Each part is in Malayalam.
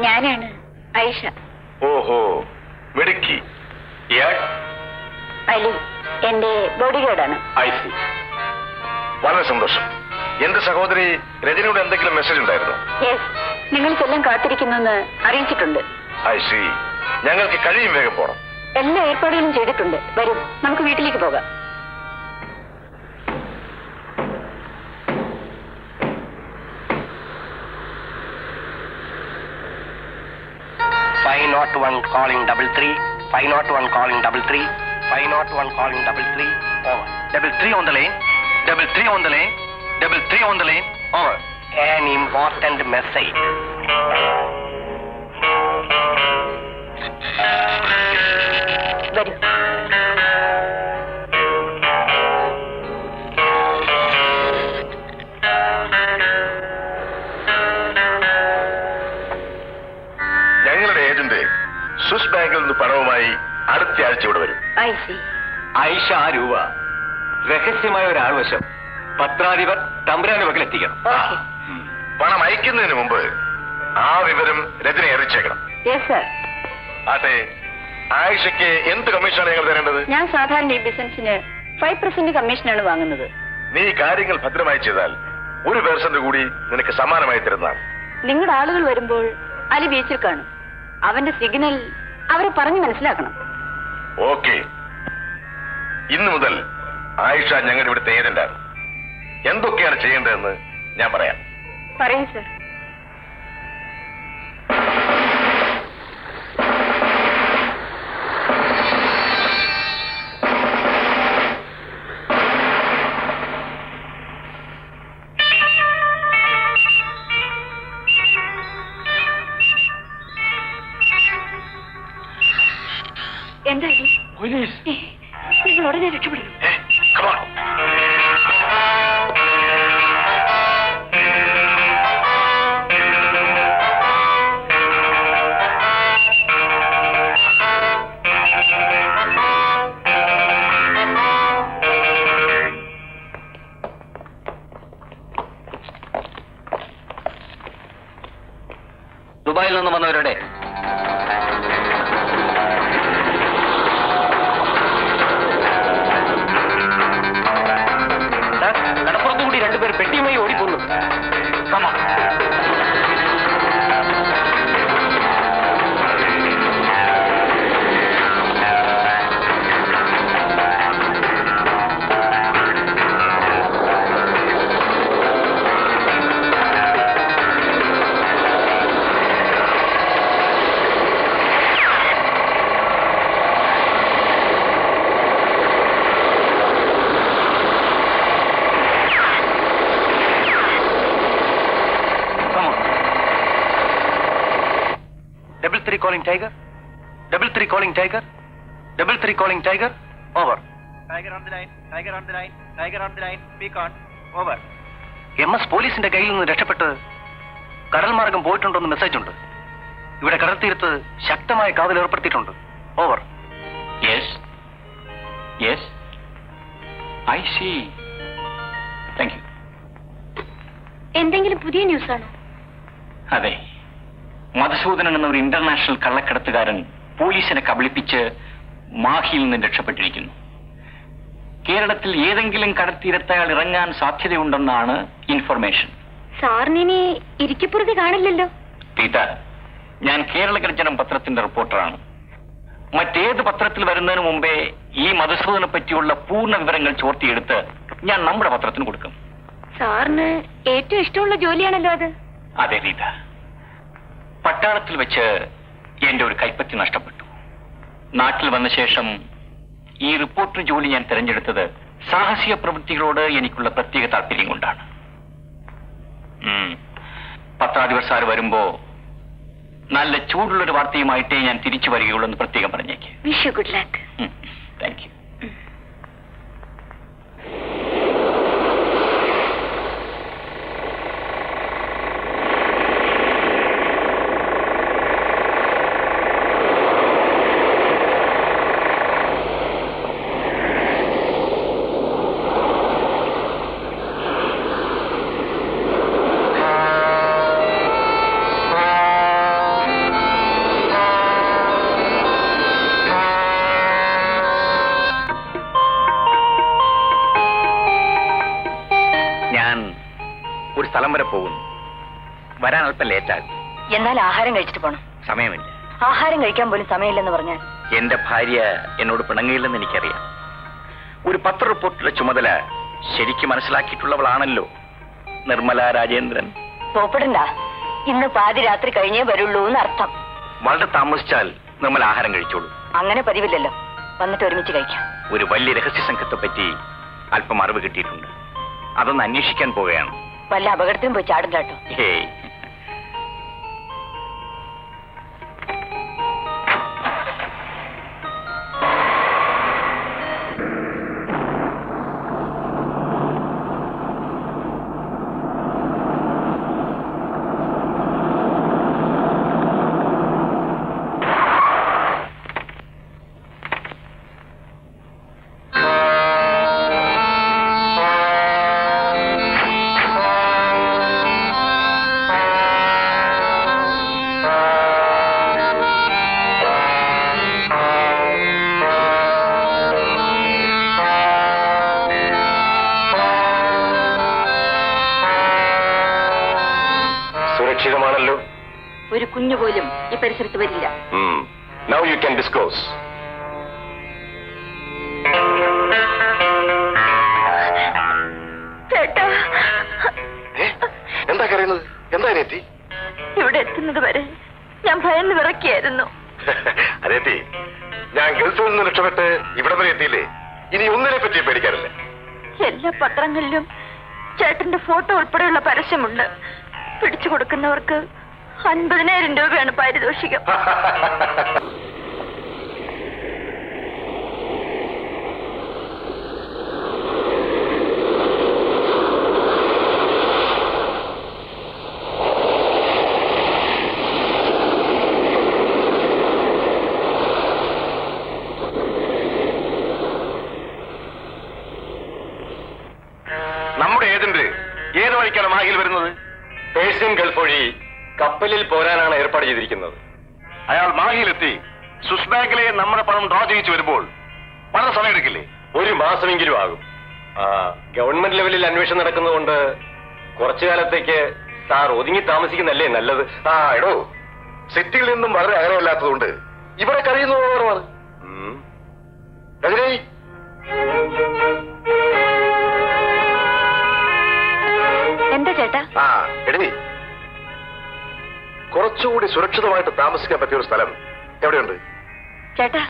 ഞാനാണ് ഐഷ. ഓഹോ, മിടുക്കി. അലി എന്റെ ബോഡി ഗാർഡാണ്. വളരെ സന്തോഷം. എന്റെ സഹോദരി രജനിയുടെ എന്തെങ്കിലും മെസ്സേജ് ഉണ്ടായിരുന്നു? യെസ്, നിങ്ങൾക്കെല്ലാം കാത്തിരിക്കുന്നെന്ന് അറിയിച്ചിട്ടുണ്ട്. ഞങ്ങൾക്ക് കഴിയും വേഗം പോണം. എല്ലാ ഏർപ്പാടുകളും ചെയ്തിട്ടുണ്ട്. വരും, നമുക്ക് വീട്ടിലേക്ക് പോകാം. calling 33 501 calling 33 501 calling 33 over 33 on the lane 33 on the lane 33 on the lane over an important message. Very Swiss ബാങ്കിൽ നിന്ന് പണവുമായി അടുത്ത ആഴ്ച ഇവിടെ വരും. ഐഷ രൂപ രഹസ്യമായ ഒരാൾവശം പത്രാധിപർ തമ്പുരാന്റെ പക്കലെത്തിക്കണം. പണം അയക്കുന്നതിന് മുമ്പ് ആ വിവരം രജനെ അറിയിച്ചേക്കണം. അതെ, ആയിഷയ്ക്ക് എന്ത് കമ്മീഷനാണ് ഞങ്ങൾ തരേണ്ടത്? ഞാൻ സാധാരണ ഈ ബിസിനസിന് 5% കമ്മീഷനാണ് വാങ്ങുന്നത്. നീ കാര്യങ്ങൾ ഭദ്രമായി ചെയ്താൽ 1% കൂടി നിനക്ക് സമ്മാനമായി തരുന്നതാണ്. നിങ്ങളുടെ ആളുകൾ വരുമ്പോൾ അലി ബീച്ചിൽ കാണും. അവന്റെ സിഗ്നൽ അവരെ പറഞ്ഞു മനസ്സിലാക്കണം. ഓക്കെ, ഇന്നു മുതൽ ആയിഷ ഞങ്ങളുടെ ഇവിടുത്തെ ഏജന്റാണ്. എന്തൊക്കെയാണ് ചെയ്യേണ്ടതെന്ന് ഞാൻ പറയാം. പറയൂ സർ. എന്താ നിങ്ങൾ ഉടനെ രക്ഷപ്പെടും. ദുബായിൽ നിന്ന് വന്നവരുടെ കടപ്പുറത്തുകൂടി രണ്ടുപേർ പെട്ടിയുമായി ഓടിപ്പോന്നു. calling Tiger 33 calling Tiger 33 calling Tiger over Tiger on the line Tiger on the line Tiger on the line speak on over MS പോലീസിന്റെ കയ്യിൽ നിന്ന് രക്ഷപ്പെട്ട് കടൽ മാർഗം പോയിട്ടുണ്ടെന്ന് മെസ്സേജ് ഉണ്ട്. ഇവിടെ കടൽത്തീരത്ത് ശക്തമായ കാവൽ ഏർപ്പെടുത്തിയിട്ടുണ്ട്. Over. Yes yes I see. Thank you. എന്തെങ്കിലും പുതിയ ന്യൂസ് ആണോ? അതെ, മധുസൂദനൻ എന്ന ഒരു ഇന്റർനാഷണൽ കള്ളക്കടത്തുകാരൻ പോലീസിനെ കബളിപ്പിച്ച് മാഹിയിൽ നിന്ന് രക്ഷപ്പെട്ടിരിക്കുന്നു. കേരളത്തിൽ ഏതെങ്കിലും കടൽത്തീരത്ത് അയാൾ ഇറങ്ങാൻ സാധ്യതയുണ്ടെന്നാണ് ഇൻഫർമേഷൻ. സാറിനി ഇരിക്കപ്പുറത്ത് കാണില്ലല്ലോ. പീത, ഞാൻ കേരള ഗർജനം പത്രത്തിന്റെ റിപ്പോർട്ടറാണ്. മറ്റേത് പത്രത്തിൽ വരുന്നതിന് മുമ്പേ ഈ മധുസൂദനെ പറ്റിയുള്ള പൂർണ്ണ വിവരങ്ങൾ ചോർത്തിയെടുത്ത് ഞാൻ നമ്മുടെ പത്രത്തിന് കൊടുക്കും. സാറിന് ഏറ്റവും ഇഷ്ടമുള്ള ജോലിയാണല്ലോ അത്. അതെ റീത, പട്ടാളത്തിൽ വെച്ച് എന്റെ ഒരു കൈപ്പത്തി നഷ്ടപ്പെട്ടു. നാട്ടിൽ വന്ന ശേഷം ഈ റിപ്പോർട്ടർ ജോലി ഞാൻ തിരഞ്ഞെടുത്തത് സാഹസിക പ്രവൃത്തികളോട് എനിക്കുള്ള പ്രത്യേക താല്പര്യം കൊണ്ടാണ്. പത്രാധിപർ വരുമ്പോ നല്ല ചൂടുള്ളൊരു വാർത്തയുമായിട്ടേ ഞാൻ തിരിച്ചു വരികയുള്ളൂ എന്ന് പ്രത്യേകം പറഞ്ഞേക്ക്. Wish you good luck. Thank you. ഒരു സ്ഥലം വരെ പോകുന്നു. വരാൻ അല്പം ലേറ്റാകും. എന്നാൽ ആഹാരം കഴിച്ചിട്ട് പോണം. സമയമില്ല. ആഹാരം കഴിക്കാൻ പോലും സമയമില്ലെന്ന് പറഞ്ഞാൽ എന്റെ ഭാര്യ എന്നോട് പിണങ്ങിയില്ലെന്ന് എനിക്കറിയാം. ഒരു പത്ര റിപ്പോർട്ടിലെ ചുമതല ശരിക്കും മനസ്സിലാക്കിയിട്ടുള്ളവളാണല്ലോ നിർമ്മല രാജേന്ദ്രൻ. സോപ്പിടണ്ട, ഇന്ന് പാതി രാത്രി കഴിഞ്ഞേ വരുള്ളൂ എന്നർത്ഥം. വളരെ താമസിച്ചാൽ നിർമ്മല ആഹാരം കഴിച്ചോളൂ. അങ്ങനെ പതിവില്ലല്ലോ. വന്നിട്ട് ഒരുമിച്ച് കഴിക്കാം. ഒരു വലിയ രഹസ്യ സംഘത്തെ പറ്റി അല്പം അറിവ് കിട്ടിയിട്ടുണ്ട്. അതൊന്ന് അന്വേഷിക്കാൻ പോവുകയാണ്. വല്ല അപകടത്തിനും പോയി ചാടില്ല കേട്ടോ. ഹേയ്, സുരക്ഷിതമാണല്ലോ. ഒരു കുഞ്ഞു പോലും ഈ പരിസരത്ത് വരില്ല. Now you can disclose. ചേട്ടാ, എന്താ കരയുന്നത്? എന്താ അനിയത്തി? ഇവിടെ എത്തുന്നത് വരെ ഞാൻ ഭയന്ന് വിറക്കിയായിരുന്നു. അനിയത്തി, ഞാൻ ഗൾഫിൽ നിന്ന് രക്ഷപ്പെട്ട് ഇവിടെ വരെ എത്തിയില്ലേ, ഇനി ഒന്നിനെ പറ്റി പേടിക്കാറില്ല. എല്ലാ പത്രങ്ങളിലും ചേട്ടന്റെ ഫോട്ടോ ഉൾപ്പെടെയുള്ള പരസ്യമുണ്ട്. പിടിച്ചു കൊടുക്കുന്നവർക്ക് 50,000 രൂപയാണ് പാരിതോഷികം. നമ്മുടെ ഏജന്റ് ഏത് വഴിക്കാണ് മാഹിയിൽ വരുന്നത്? പേഴ്സ്യൻ ഗൾഫ് വഴി കപ്പലിൽ പോരാനാണ് ഏർപ്പാട് ചെയ്തിരിക്കുന്നത്. അയാൾ മാഹിയിലെത്തി സ്വിസ് ബാങ്കിലെ നമ്മുടെ പണം ഡ്രോ ചെയ്യിച്ചു വരുമ്പോൾ വളരെ സമയം എടുക്കില്ലേ? 1 മാസമെങ്കിലും ആകും. ഗവൺമെന്റ് ലെവലിൽ അന്വേഷണം നടക്കുന്നതുകൊണ്ട് കുറച്ചു കാലത്തേക്ക് സാർ ഒതുങ്ങി താമസിക്കുന്നല്ലേ നല്ലത്. എടോ, സിറ്റിയിൽ നിന്നും വളരെ അകലെയല്ലാത്തതുകൊണ്ട് ഇവിടെ കഴിയുന്നതാണ്. എന്താ ചേട്ടാ? എടി, കുറച്ചുകൂടി സുരക്ഷിതമായിട്ട് താമസിക്കാൻ പറ്റിയ ഒരു സ്ഥലം എവിടെയുണ്ട്? ചേട്ടാ,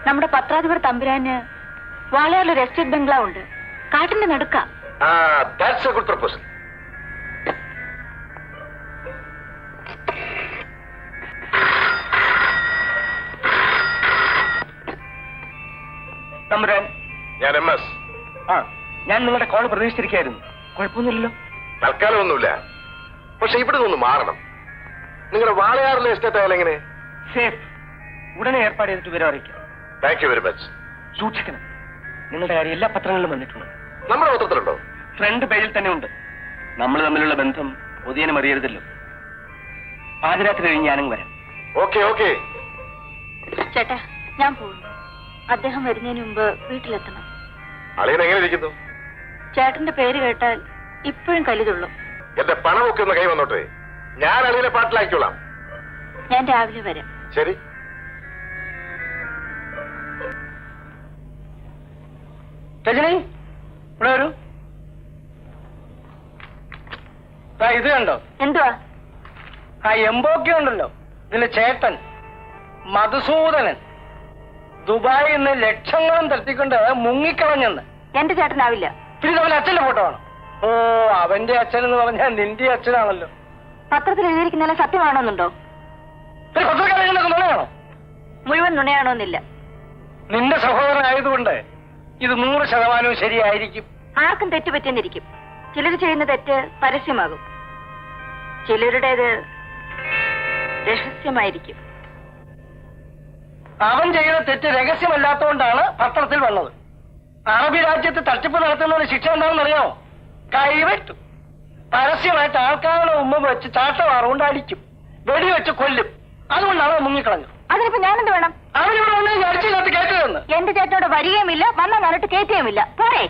നമ്മുടെ പത്രാധിപർ തമ്പുരാന് വാളയാറിൽ ഒരു എസ്റ്റേറ്റ് ബംഗ്ലാവ് ഉണ്ട്. കാട്ടിന്റെ നടുക്ക. That's a good proposal. തമ്പുരാൻ, ഞാൻ MS. ഞാൻ നിങ്ങളുടെ കോൾ പ്രതീക്ഷിച്ചിരിക്കുകയായിരുന്നു. കുഴപ്പമൊന്നുമില്ലല്ലോ? തൽക്കാലം ഒന്നുമില്ല. പക്ഷെ ഇവിടെ നിന്ന് മാറണം. നിങ്ങളുടെ വാളയാറിലെ എസ്റ്റേറ്റ് ആയാലും എങ്ങനെ? സേഫ്. ഉടനെ ഏർപ്പാട് ചെയ്തിട്ട് വിവരം അറിയിക്കാം. Thank you very much. സൂക്ഷിക്കണം. നിങ്ങളുടെ കാര്യം എല്ലാ പത്രങ്ങളിലും വന്നിട്ടുണ്ട്. നമ്മുടെ പത്രത്തിലുണ്ടോ? ഫ്രണ്ട് പേജിൽ തന്നെ ഉണ്ട്. നമ്മൾ തമ്മിലുള്ള ബന്ധം പൊതുജനം അറിയരുതല്ലോ. പാതിരാത്രി കഴിഞ്ഞ് ഞാനും വരാം. Okay okay. ചേട്ടാ, ഞാൻ പോകുന്നു. അദ്ദേഹം വരുന്നതിന് മുമ്പ് വീട്ടിലെത്തണം. അളിയൻ എങ്ങനെ ഇരിക്കുന്നു? ചേട്ടന്റെ പേര് കേട്ടാൽ ഇപ്പോഴും കലിതുള്ളൂ. എന്റെ പണമൊക്കെ ഒന്ന് കൈ വന്നോട്ടെ. ഞാൻ അളിയനെ പാട്ടിലാക്കിക്കോളാം. ഞാൻ രാവിലെ വരാം. ശരി. രജനി, ഇവിടെ വരൂ. ഇത് കണ്ടോ? എന്തുവാ? ആ എംബോക്കി ഉണ്ടല്ലോ, ഇതിന്റെ ചേട്ടൻ മധുസൂദനൻ ദുബായിൽ നിന്ന് ലക്ഷങ്ങളും തട്ടിക്കൊണ്ട് മുങ്ങിക്കളഞ്ഞെന്ന്. എന്റെ ചേട്ടനാവില്ല. പിന്നെ അവന്റെ അച്ഛന്റെ ഫോട്ടോ ആണ്. ഓ, അവന്റെ അച്ഛൻ എന്ന് പറഞ്ഞാൽ നിന്റെ അച്ഛനാണല്ലോ. പത്രത്തിൽ എഴുതിയിരിക്കുന്ന സത്യമാണോന്നുണ്ടോ? പിന്നെ പത്രക്കാരൊക്കെ നുണയാണോ? മുഴുവൻ നുണയാണോന്നില്ല. നിന്റെ സഹോദരനായതുകൊണ്ട് ഇത് 100% ശരിയായിരിക്കും. ആർക്കും തെറ്റുപറ്റിയെന്നിരിക്കും. ചിലർ ചെയ്യുന്ന തെറ്റ് പരസ്യമാകും, ചിലരുടേത് രഹസ്യമായിരിക്കും. അവൻ ചെയ്ത തെറ്റ് രഹസ്യമല്ലാത്തതുകൊണ്ടാണ് പത്രത്തിൽ വന്നത്. അറബി രാജ്യത്ത് തട്ടിപ്പ് നടത്തുന്നതിന് ശിക്ഷ എന്താണെന്ന് അറിയാമോ? കൈവെട്ടും. പരസ്യമായിട്ട് ആൾക്കാരുടെ മുമ്പ് വെച്ച് ചാട്ടവാറുകൊണ്ട് അടിക്കും, വെടിവെച്ച് കൊല്ലും. അതുകൊണ്ടാണ് മുങ്ങിക്കളഞ്ഞത്. അതിനിപ്പോ ഞാനെന്ത് വേണം? അവനിവിടെ വന്ന് അടിച്ചില്ലാത്ത കേട്ടതെന്ന്. എന്റെ ചേട്ടനോട് വരികയുമില്ല, വന്നാൽ ഞാനിട്ട് കയറ്റുകയുമില്ല. പോരെ?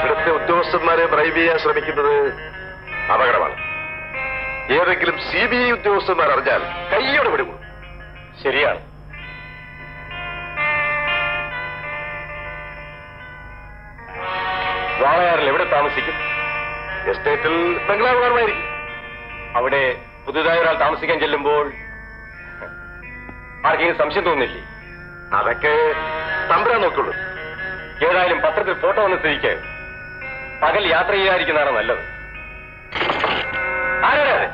ഇവിടുത്തെ ഉദ്യോഗസ്ഥന്മാരെ ബ്രൈബ് ചെയ്യാൻ ശ്രമിക്കുന്നത് അപകടമാണ്. ഏതെങ്കിലും CBI ഉദ്യോഗസ്ഥന്മാർ അറിഞ്ഞാൽ കൈയോടെ വിടുന്നു. ശരിയാണ്. വാളയാറിൽ എവിടെ താമസിക്കും? എസ്റ്റേറ്റിൽ ബംഗ്ലാവ് കാണുമായിരിക്കും. അവിടെ പുതുതായി ഒരാൾ താമസിക്കാൻ ചെല്ലുമ്പോൾ ആർക്കെങ്കിലും സംശയം തോന്നില്ലേ? അതൊക്കെ തമ്പുരാൻ നോക്കുള്ളൂ. ഏതായാലും പത്രത്തിൽ ഫോട്ടോ വന്ന് സ്ഥിതിക്ക് പകൽ യാത്ര ചെയ്യാതിരിക്കുന്നതാണ് നല്ലത്. ആരാണ്?